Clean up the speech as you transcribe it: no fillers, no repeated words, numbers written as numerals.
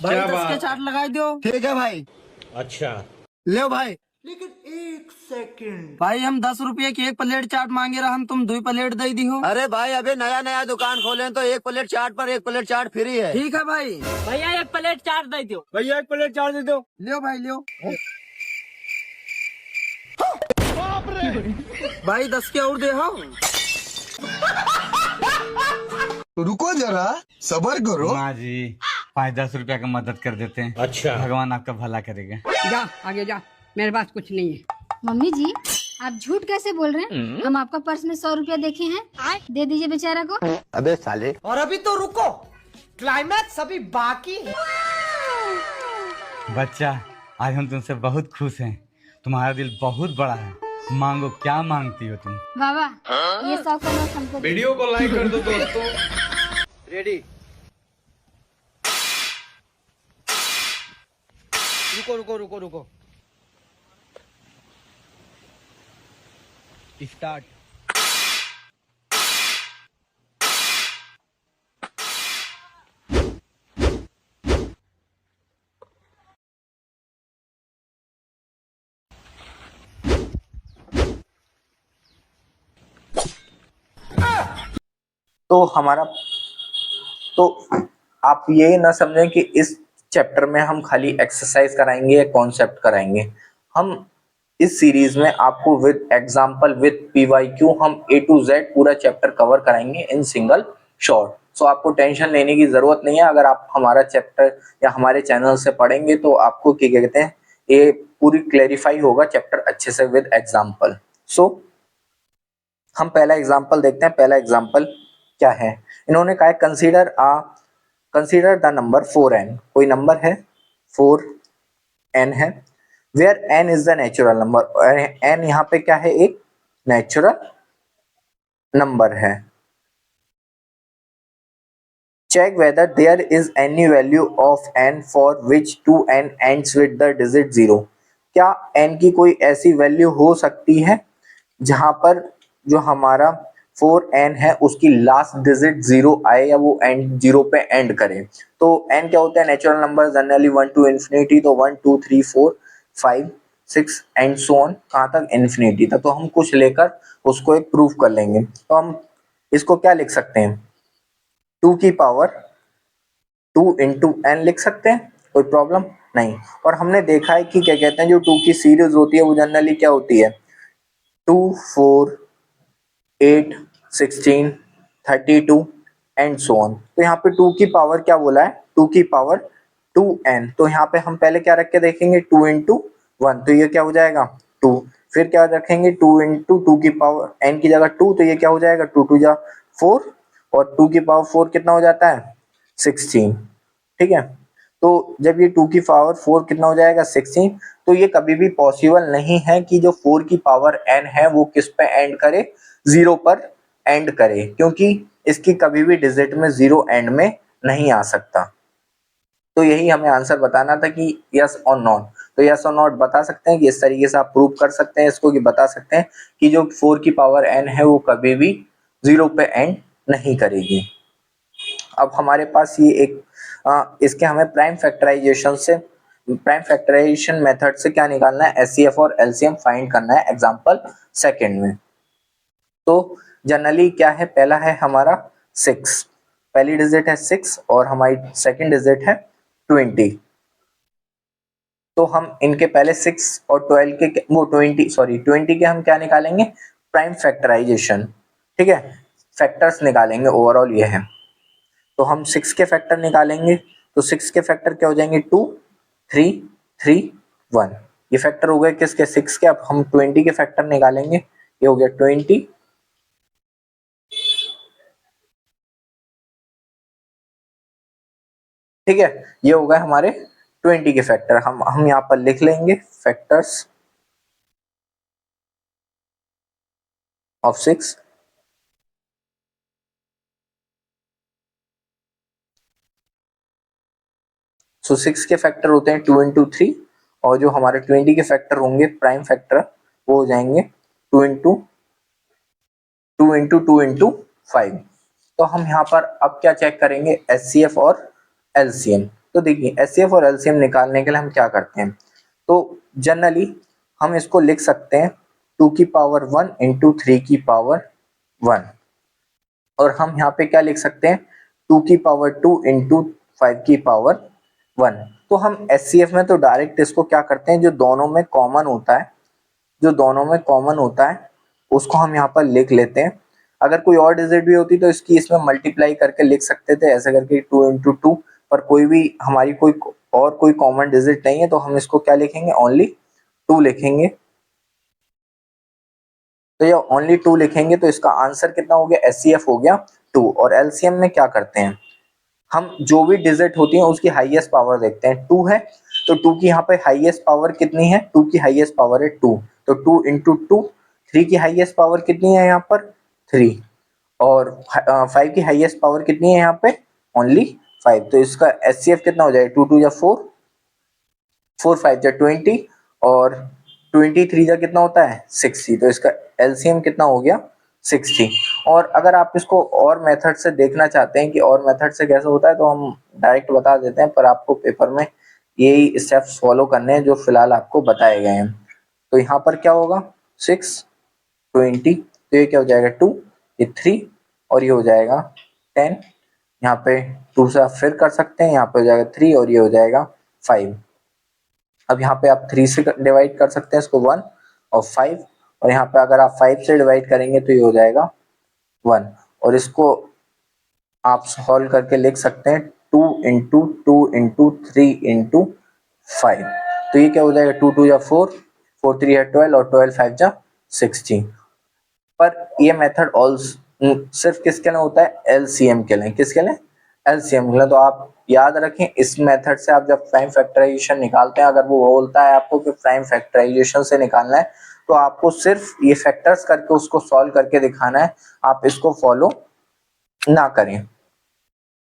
भाई 10 के चार्ट लगा दो। ठीक है भाई। अच्छा ले भाई। लेकिन 1 सेकंड भाई, हम 10 रुपये की 1 प्लेट चाट मांगे रहा, हम तुम 2 प्लेट दे दी हो। अरे भाई अभी नया नया दुकान खोले हैं तो 1 प्लेट चाट पर 1 प्लेट चाट फ्री है। ठीक है भाई। भैया 1 प्लेट चाट दे दो। भैया 1 प्लेट चाट दे दो। लियो भाई लियो। भाई 10 के और दे हो। रुको जरा सबर करो। माँ जी 5-10 रुपया का मदद कर देते हैं। अच्छा भगवान आपका भला करेगा। जा आगे जा, मेरे पास कुछ नहीं है। मम्मी जी आप झूठ कैसे बोल रहे हैं? हम आपका पर्स में 100 रुपया देखे हैं, दे दीजिए बेचारा को। अबे साले। और अभी तो रुको, क्लाइमैक्स अभी बाकी है। बच्चा आज हम तुमसे बहुत खुश हैं। तुम्हारा दिल बहुत बड़ा है। मांगो, क्या मांगती हो तुम? बाबा ये 100 का नोट हमको दे। वीडियो को लाइक कर दो दोस्तों। रेडी। रुको रुको रुको रुको। स्टार्ट। तो हमारा तो आप ये ना समझें कि इस चैप्टर में हम खाली एक्सरसाइज कराएंगे या कॉन्सेप्ट कराएंगे। हम इस सीरीज में आपको विद एग्जांपल विद पीवाईक्यू हम A to Z पूरा चैप्टर कवर कराएंगे इन सिंगल शॉट। सो आपको टेंशन लेने की जरूरत नहीं है। अगर आप हमारा चैप्टर या हमारे चैनल से पढ़ेंगे तो आपको क्या कहते हैं, ये पूरी क्लैरिफाई होगा चैप्टर अच्छे से विद एग्जांपल। सो हम पहला एग्जांपल देखते हैं। पहला एग्जांपल क्या है, इन्होंने कहा कंसीडर द नंबर 4n। कोई नंबर है 4n है, where n is the natural number. n यहाँ पे क्या है, एक नेचुरल नंबर है। Check whether there is any value of n for which 2n ends with the digit 0। क्या n की कोई ऐसी वैल्यू हो सकती है जहां पर जो हमारा 4n है उसकी लास्ट डिजिट 0 आए या वो एंड 0 पे एंड करे। तो n क्या होता है, natural number generally 1 to infinity. तो 1 2 3 4 5 6 एंड सो ऑन, कहाँ तक, इंफिनिटी तक। तो हम कुछ लेकर उसको एक प्रूफ कर लेंगे। तो हम इसको क्या लिख सकते हैं, 2 की पावर 2 into n लिख सकते हैं, कोई प्रॉब्लम नहीं। और हमने देखा है कि क्या कहते हैं, जो 2 की सीरीज होती है वो जनरली क्या होती है, 2 4 8 16 32 एंड सो ऑन। तो यहाँ पे 2 की पावर क्या बोला है, 2 की पावर 2n। तो यहाँ पे हम पहले क्या रख के देखेंगे, 2 into 1। तो ये क्या हो जाएगा 2। फिर क्या रखेंगे, 2 into 2 की पावर n की जगह 2। तो ये क्या हो जाएगा, 2 2 जा 4 और 2 की पावर 4 कितना हो जाता है 16। ठीक है, तो जब ये 2 की पावर 4 कितना हो जाएगा 16। तो ये कभी भी पॉसिबल नहीं है कि जो 4 की पावर n है वो किस पे एंड करे, 0 पर एंड करे, क्योंकि इसकी कभी भी डिजिट में 0 एंड में नहीं आ सकता। तो यही हमें आंसर बताना था कि यस और नॉट। तो यस और नॉट बता सकते हैं कि इस तरीके से आप प्रूव कर सकते हैं इसको, कि बता सकते हैं कि जो 4 की पावर n है वो कभी भी 0 पे एंड नहीं करेगी। अब हमारे पास ये एक इसके हमें प्राइम फैक्टराइजेशन मेथड से क्या निकालना है, एचसीएफ और एलसीएम फाइंड करना है एग्जांपल सेकंड में। तो जनरली क्या है, पहला है हमारा 6, पहली डिजिट है 6 और हमारी सेकंड डिजिट है 20। तो हम इनके पहले 6 और 12 के वो 20 के हम क्या निकालेंगे, प्राइम फैक्टराइजेशन। ठीक है, फैक्टर्स निकालेंगे, ओवरऑल ये है। तो हम 6 के फैक्टर निकालेंगे। तो 6 के फैक्टर क्या हो जाएंगे, 2 3 3 1। ये फैक्टर हो गए किसके, 6 के। अब हम 20 के फैक्टर निकालेंगे। ये हो गया 20 ठीक है, ये हो गए हमारे 20 के फैक्टर। हम यहाँ पर लिख लेंगे फैक्टर्स ऑफ 6। सो 6 के फैक्टर होते हैं 2 into 3 और जो हमारे 20 के फैक्टर होंगे प्राइम फैक्टर वो हो जाएंगे 2 into 2 into 5। तो हम यहाँ पर अब क्या चेक करेंगे, एचसीएफ और एलसीएम। तो देखिए HCF और LCM निकालने के लिए हम क्या करते हैं, तो जनरली हम इसको लिख सकते हैं 2 की पावर 1 इंटू 3 की पावर 1, और हम यहाँ पे क्या लिख सकते हैं 2 की पावर 2 इंटू 5 की पावर 1। तो हम HCF में तो डायरेक्ट इसको क्या करते हैं, जो दोनों में कॉमन होता है उसको हम यहाँ पर लिख लेते हैं। अगर कोई और डिजिट भी होती तो इसकी इसमें मल्टीप्लाई करके लिख सकते थे ऐसे करके 2 इंटू 2, पर कोई भी हमारी कोई कॉमन डिजिट नहीं है तो हम इसको क्या लिखेंगे, ओनली 2 लिखेंगे। तो ये ओनली 2 लिखेंगे तो इसका आंसर कितना हो गया, HCF हो गया 2। और LCM में क्या करते हैं, हम जो भी डिजिट होती है उसकी हाईएस्ट पावर देखते हैं। 2 है तो 2 की यहाँ पे हाईएस्ट पावर कितनी है, 2 की हाईएस्ट पावर है 2, तो 2 इंटू 2। 3 की हाईएस्ट पावर कितनी है यहाँ पर 3, और 5 की हाईएस्ट पावर कितनी है यहाँ पे ओनली 5, तो इसका HCF कितना हो जाएगा 2 2 या 4, 4 5 या 20, और 23 का कितना होता है 60, तो इसका LCM कितना हो गया 60। और अगर आप इसको और मेथड से देखना चाहते हैं कि और मेथड से कैसे होता है तो हम डायरेक्ट बता देते हैं, पर आपको पेपर में यही स्टेप्स फॉलो करने हैं जो फिलहाल आपको बताए गए हैं। तो यहाँ पर क्या होगा 6 20, तो ये क्या हो जाएगा 2, ये 3, और ये हो जाएगा 10। यहाँ पे 2 से आप फिर कर सकते हैं, यहाँ पे हो जाएगा 3 और ये हो जाएगा 5। अब यहाँ पे आप 3 से डिवाइड कर सकते हैं इसको 1 और 5, और यहाँ पे अगर आप 5 से डिवाइड करेंगे तो ये हो जाएगा 1, और इसको आप सॉल्व करके लिख सकते हैं 2 इंटू 2 इंटू 3 इंटू 5, तो ये क्या हो जाएगा 2 2 या 4, 4 3 या 12, और 12 5 जा 16। पर ये मेथड सिर्फ किसके लिए होता है, LCM के लिए। किसके लिए, LCM के लिए। तो आप याद रखें इस मेथड से आप जब प्राइम फैक्टराइजेशन निकालते हैं, अगर वो बोलता है आपको कि प्राइम फैक्टराइजेशन से निकालना है तो आपको सिर्फ ये फैक्टर्स करके उसको सॉल्व करके दिखाना है, आप इसको फॉलो ना करें।